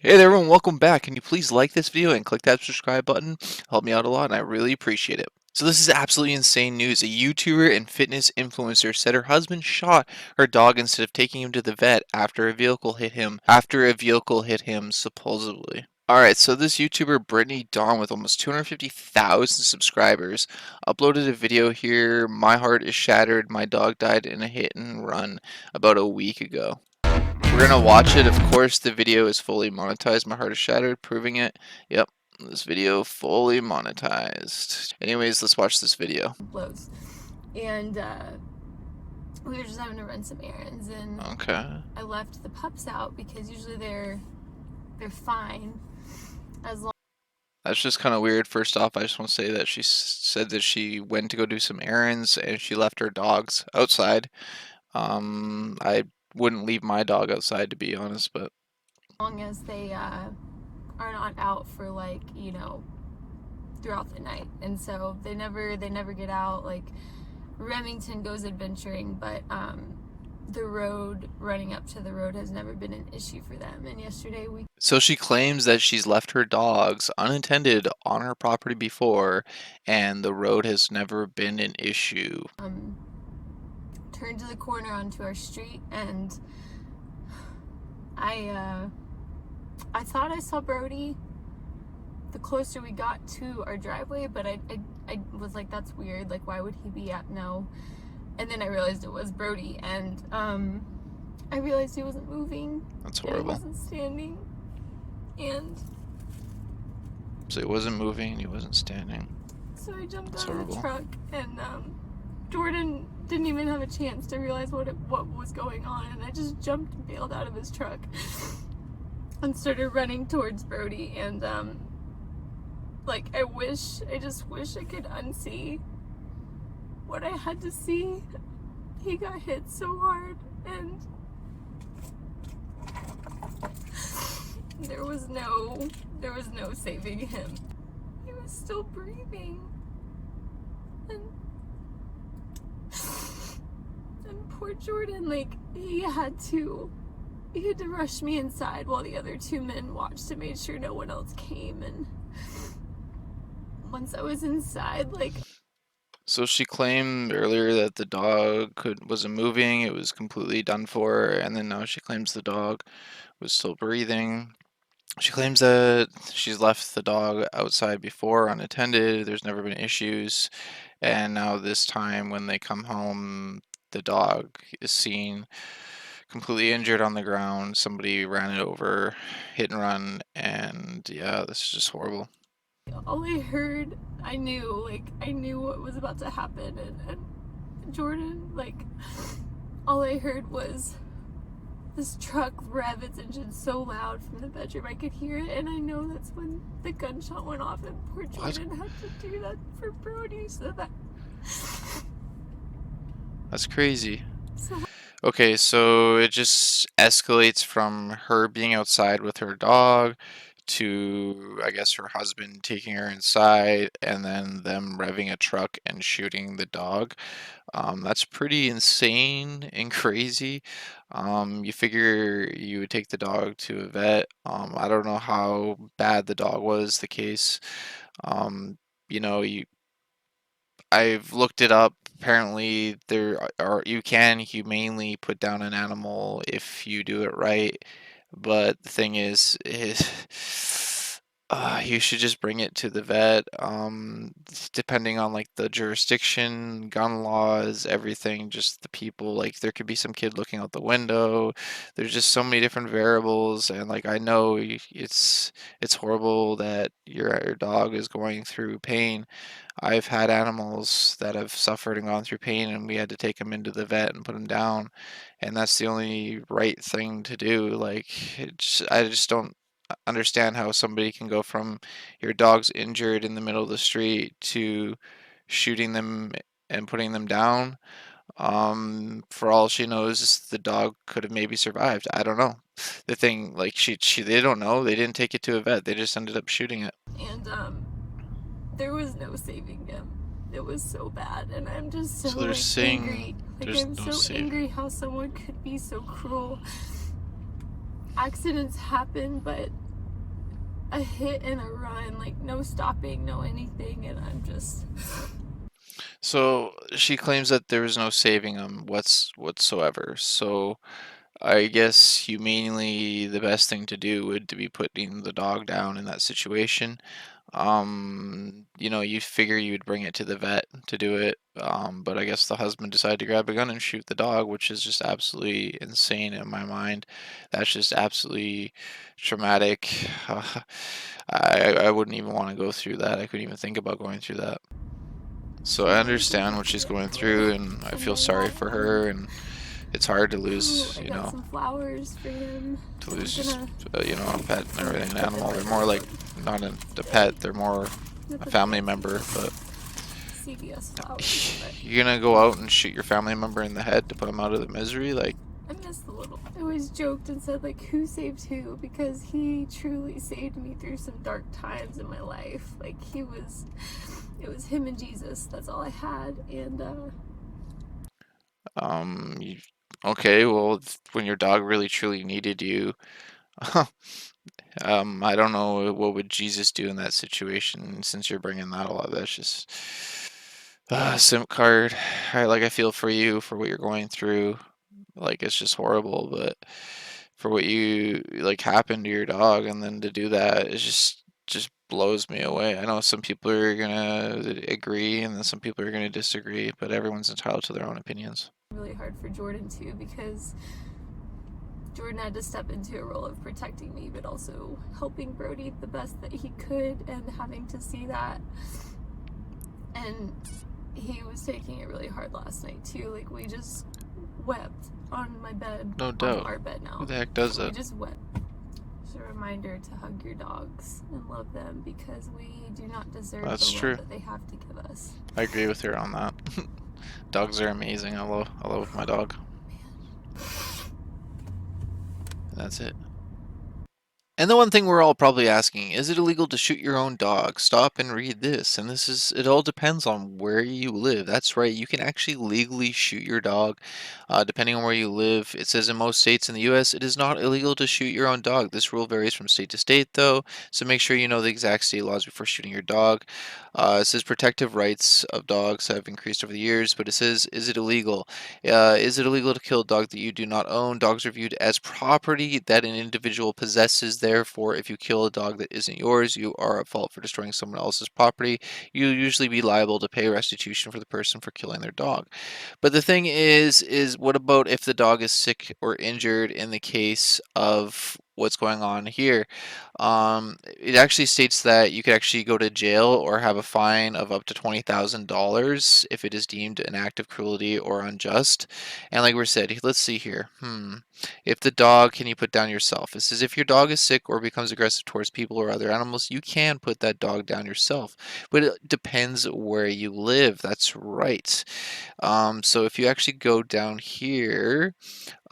Hey there everyone, welcome back. Can you please like this video and click that subscribe button? Help me out a lot and I really appreciate it. So this is absolutely insane news. A YouTuber and fitness influencer said her husband shot her dog instead of taking him to the vet after a vehicle hit him supposedly. Alright, so this YouTuber Brittany with almost 250,000 subscribers uploaded a video here. My heart is shattered. My dog died in a hit and run about a week ago. We're gonna watch it. Of course, the video is fully monetized. My heart is shattered, proving it. Yep, this video fully monetized. Anyways, let's watch this video. Blows. And we were just having to run some errands, and Okay. I left the pups out because usually they're fine as long. That's just kind of weird. First off, I just want to say that she said that she went to go do some errands and she left her dogs outside. I wouldn't leave my dog outside to be honest, but long as they are not out for throughout the night. And so they never get out. Like Remington goes adventuring, but the road, running up to the road, has never been an issue for them. And yesterday we So she claims that she's left her dogs unattended on her property before, and the road has never been an issue. turned to the corner onto our street, and I thought I saw Brody the closer we got to our driveway, but I was like, that's weird. Like, why would he be at no? And then I realized it was Brody, and I realized he wasn't moving. That's horrible. He wasn't standing, and so he wasn't moving, he wasn't standing. So I jumped That's out horrible. of the truck, and Jordan didn't even have a chance to realize what was going on, and I just jumped and bailed out of his truck and started running towards Brody. And like, I just wish I could unsee what I had to see. He got hit so hard, and there was no saving him. He was still breathing, and poor Jordan, like, he had to rush me inside while the other two men watched to make sure no one else came. And once I was inside, like... So she claimed earlier that the dog wasn't moving, it was completely done for, and then now she claims the dog was still breathing. She claims that she's left the dog outside before unattended, there's never been issues, and now this time when they come home, the dog is seen completely injured on the ground. Somebody ran it over, hit and run, and yeah, this is just horrible. All I heard, I knew what was about to happen, and Jordan, like, all I heard was this truck rev its engine so loud from the bedroom I could hear it, and I know that's when the gunshot went off, and poor Jordan had to do that for Brody, so that... That's crazy. Okay, so it just escalates from her being outside with her dog to, I guess, her husband taking her inside and then them revving a truck and shooting the dog. That's pretty insane and crazy. You figure you would take the dog to a vet. I don't know how bad the dog was, the case. You know, I've looked it up. Apparently, you can humanely put down an animal if you do it right. But the thing is you should just bring it to the vet. Depending on like the jurisdiction, gun laws, everything, just the people, like there could be some kid looking out the window. There's just so many different variables, and like I know it's horrible that your dog is going through pain. I've had animals that have suffered and gone through pain, and we had to take them into the vet and put them down, and that's the only right thing to do. Like, I just don't understand how somebody can go from your dog's injured in the middle of the street to shooting them and putting them down. For all she knows, the dog could have maybe survived. I don't know. The thing, like, they don't know. They didn't take it to a vet. They just ended up shooting it. And there was no saving him. It was so bad, and I'm just so, they're saying angry. Like, there's I'm no so angry how someone could be so cruel. Accidents happen, but a hit and a run, like no stopping, no anything, and I'm just So she claims that there was no saving him whatsoever. So I guess humanely, the best thing to do would to be putting the dog down in that situation. You figure you'd bring it to the vet to do it, but I guess the husband decided to grab a gun and shoot the dog, which is just absolutely insane in my mind. That's just absolutely traumatic. I wouldn't even want to go through that. I couldn't even think about going through that. So I she wanted to understand just what she's get going a little through, and I feel something sorry going for on. her, and it's hard to Oh, lose, I got some flowers for him. to I'm lose just gonna a pet and everything, an put them animal. They're right more there. like Look, not a there. pet, they're more I'm gonna a put them family right member. But CVS flowers, but you're gonna go out and shoot your family member in the head to put them out of the misery, like, I miss the little. I always joked and said like, who saved who? Because he truly saved me through some dark times in my life. Like it was him and Jesus. That's all I had, and you, okay, well, when your dog really truly needed you, I don't know what would Jesus do in that situation. Since you're bringing that a lot, that's just SIM card. I feel for you for what you're going through. Like it's just horrible, but for what you like happened to your dog, and then to do that, it just blows me away. I know some people are gonna agree, and then some people are gonna disagree, but everyone's entitled to their own opinions. really hard for Jordan too because Jordan had to step into a role of protecting me, but also helping Brody the best that he could, and having to see that. And he was taking it really hard last night too. Like we just wept on my bed, No on doubt. our bed Who now. the heck does We that? just wept. Just a reminder to hug your dogs and love them because we do not deserve the That's love true. that they have to give us. I agree with her on that. Dogs are amazing. I love my dog. And that's it. And the one thing we're all probably asking, is it illegal to shoot your own dog? Stop and read this. And it all depends on where you live. That's right, you can actually legally shoot your dog, depending on where you live. It says in most states in the US, it is not illegal to shoot your own dog. This rule varies from state to state, though, so make sure you know the exact state laws before shooting your dog. It says protective rights of dogs have increased over the years, but it says, is it illegal? Is it illegal to kill a dog that you do not own? Dogs are viewed as property that an individual possesses. Therefore, if you kill a dog that isn't yours, you are at fault for destroying someone else's property. You'll usually be liable to pay restitution for the person for killing their dog. But the thing is what about if the dog is sick or injured in the case of what's going on here? It actually states that you could actually go to jail or have a fine of up to $20,000 if it is deemed an act of cruelty or unjust. And like we said, let's see here. If the dog, can you put down yourself? It says if your dog is sick or becomes aggressive towards people or other animals, you can put that dog down yourself. But it depends where you live. That's right. So if you actually go down here,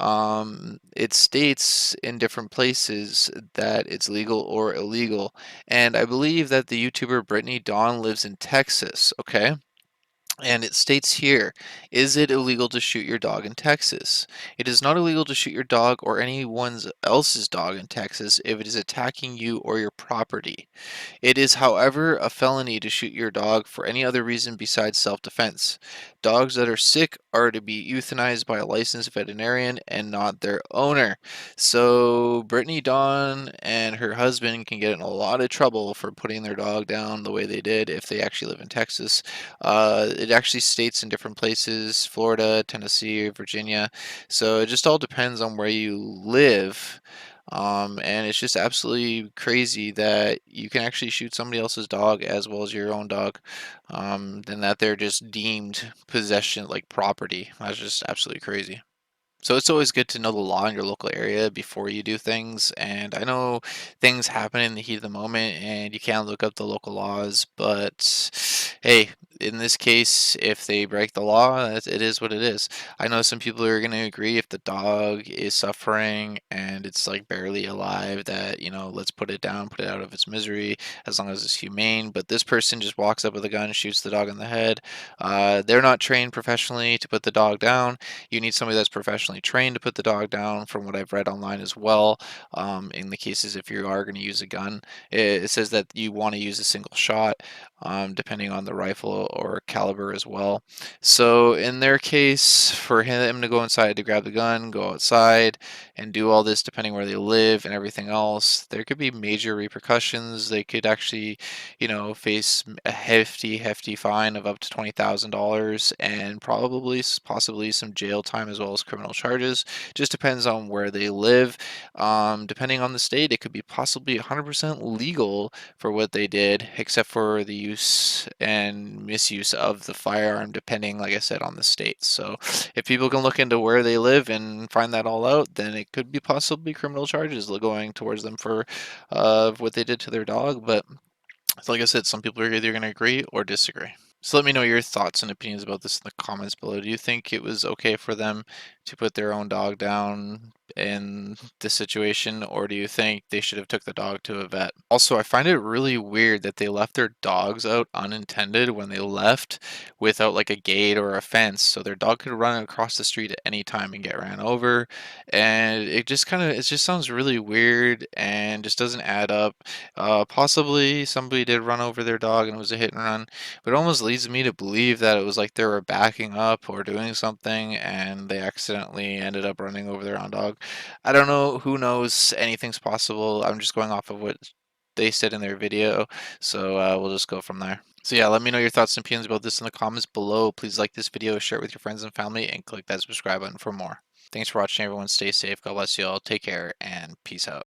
it states in different places that it's legal or illegal. And I believe that the YouTuber Brittany Dawn lives in Texas, okay? And it states here, is it illegal to shoot your dog in Texas? It is not illegal to shoot your dog or anyone else's dog in Texas if it is attacking you or your property. It is, however, a felony to shoot your dog for any other reason besides self-defense. Dogs that are sick are to be euthanized by a licensed veterinarian and not their owner. So Brittany Dawn and her husband can get in a lot of trouble for putting their dog down the way they did if they actually live in Texas. It actually states in different places, Florida, Tennessee, Virginia. So it just all depends on where you live. And it's just absolutely crazy that you can actually shoot somebody else's dog as well as your own dog, and that they're just deemed possession like property. That's just absolutely crazy. So it's always good to know the law in your local area before you do things. And I know things happen in the heat of the moment and you can't look up the local laws, but hey, in this case, if they break the law, it is what it is. I know some people are going to agree if the dog is suffering and it's like barely alive, that, let's put it down, put it out of its misery, as long as it's humane. But this person just walks up with a gun, shoots the dog in the head. They're not trained professionally to put the dog down. You need somebody that's professionally trained to put the dog down, from what I've read online as well. In the cases if you are going to use a gun, it says that you want to use a single shot, depending on the rifle or caliber as well. So in their case, for him to go inside to grab the gun, go outside, and do all this, depending where they live and everything else, there could be major repercussions. They could actually, face a hefty, hefty fine of up to $20,000, and probably, possibly some jail time as well as criminal charges. Just depends on where they live. Depending on the state, it could be possibly 100% legal for what they did, except for the use and misuse of the firearm, depending, like I said, on the state. So if people can look into where they live and find that all out, then it could be possibly criminal charges going towards them for what they did to their dog. But like I said, some people are either going to agree or disagree. So let me know your thoughts and opinions about this in the comments below. Do you think it was okay for them to put their own dog down in this situation, or do you think they should have took the dog to a vet? Also, I find it really weird that they left their dogs out unintended when they left, without like a gate or a fence, so their dog could run across the street at any time and get ran over. And it just sounds really weird and just doesn't add up. Possibly somebody did run over their dog and it was a hit and run, but it almost leads me to believe that it was like they were backing up or doing something and they accidentally ended up running over their own dog. I don't know. Who knows? Anything's possible. I'm just going off of what they said in their video, so we'll just go from there. So yeah, let me know your thoughts and opinions about this in the comments below. Please like this video, share it with your friends and family, and click that subscribe button for more. Thanks for watching, everyone. Stay safe. God bless you all. Take care, and peace out.